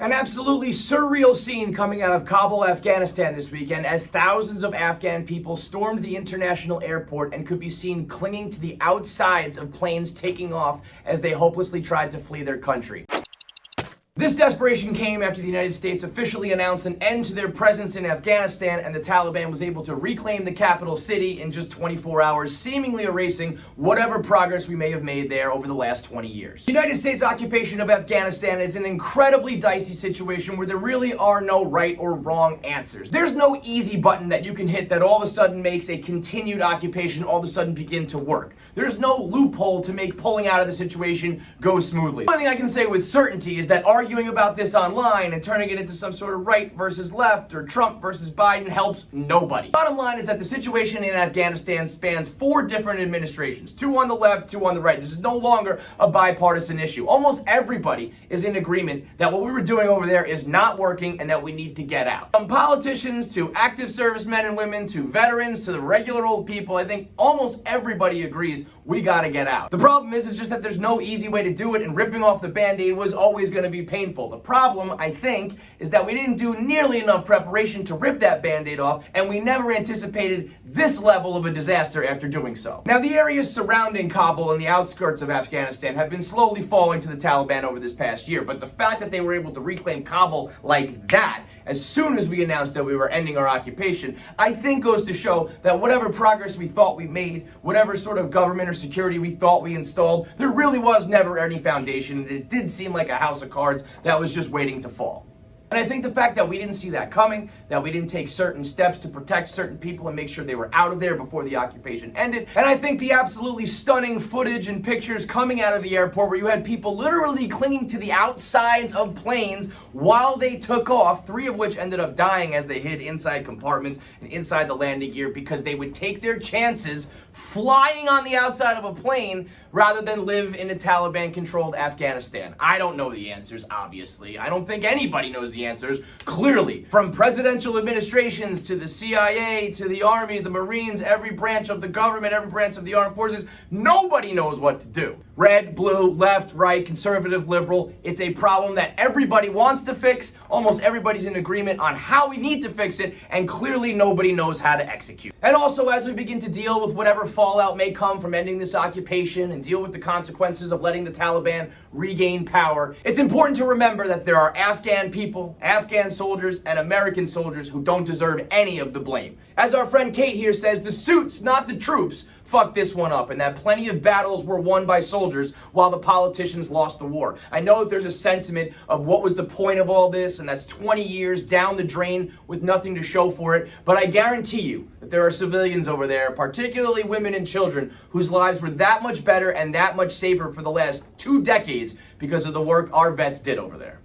An absolutely surreal scene coming out of Kabul, Afghanistan this weekend as thousands of Afghan people stormed the international airport and could be seen clinging to the outsides of planes taking off as they hopelessly tried to flee their country. This desperation came after the United States officially announced an end to their presence in Afghanistan, and the Taliban was able to reclaim the capital city in just 24 hours, seemingly erasing whatever progress we may have made there over the last 20 years. The United States occupation of Afghanistan is an incredibly dicey situation where there really are no right or wrong answers. There's no easy button that you can hit that all of a sudden makes a continued occupation all of a sudden begin to work. There's no loophole to make pulling out of the situation go smoothly. The only thing I can say with certainty is that arguing about this online and turning it into some sort of right versus left or Trump versus Biden helps nobody. Bottom line is that the situation in Afghanistan spans 4 different administrations, 2 on the left, 2 on the right. This is no longer a bipartisan issue. Almost everybody is in agreement that what we were doing over there is not working and that we need to get out. From politicians to active service men and women to veterans to the regular old people, I think almost everybody agrees we gotta get out. The problem is just that there's no easy way to do it, and ripping off the Band-Aid was always gonna be painful. The problem, I think, is that we didn't do nearly enough preparation to rip that Band-Aid off, and we never anticipated this level of a disaster after doing so. Now, the areas surrounding Kabul and the outskirts of Afghanistan have been slowly falling to the Taliban over this past year, but the fact that they were able to reclaim Kabul like that, as soon as we announced that we were ending our occupation, I think goes to show that whatever progress we thought we made, whatever sort of government or security we thought we installed, there really was never any foundation, and it did seem like a house of cards that was just waiting to fall. And I think the fact that we didn't see that coming, that we didn't take certain steps to protect certain people and make sure they were out of there before the occupation ended, and I think the absolutely stunning footage and pictures coming out of the airport where you had people literally clinging to the outsides of planes while they took off, 3 of which ended up dying as they hid inside compartments and inside the landing gear because they would take their chances flying on the outside of a plane rather than live in a Taliban-controlled Afghanistan. I don't know the answers, obviously. I don't think anybody knows the answers, clearly. From presidential administrations to the CIA, to the Army, the Marines, every branch of the government, every branch of the armed forces, nobody knows what to do. Red, blue, left, right, conservative, liberal. It's a problem that everybody wants to fix. Almost everybody's in agreement on how we need to fix it, and clearly nobody knows how to execute. And also, as we begin to deal with whatever fallout may come from ending this occupation and deal with the consequences of letting the Taliban regain power, it's important to remember that there are Afghan people, Afghan soldiers, and American soldiers who don't deserve any of the blame. As our friend Kate here says, the suits, not the troops, fucked this one up, and that plenty of battles were won by soldiers while the politicians lost the war. I know that there's a sentiment of what was the point of all this, and that's 20 years down the drain with nothing to show for it, but I guarantee you that there are civilians over there, particularly women and children, whose lives were that much better and that much safer for the last 2 decades because of the work our vets did over there.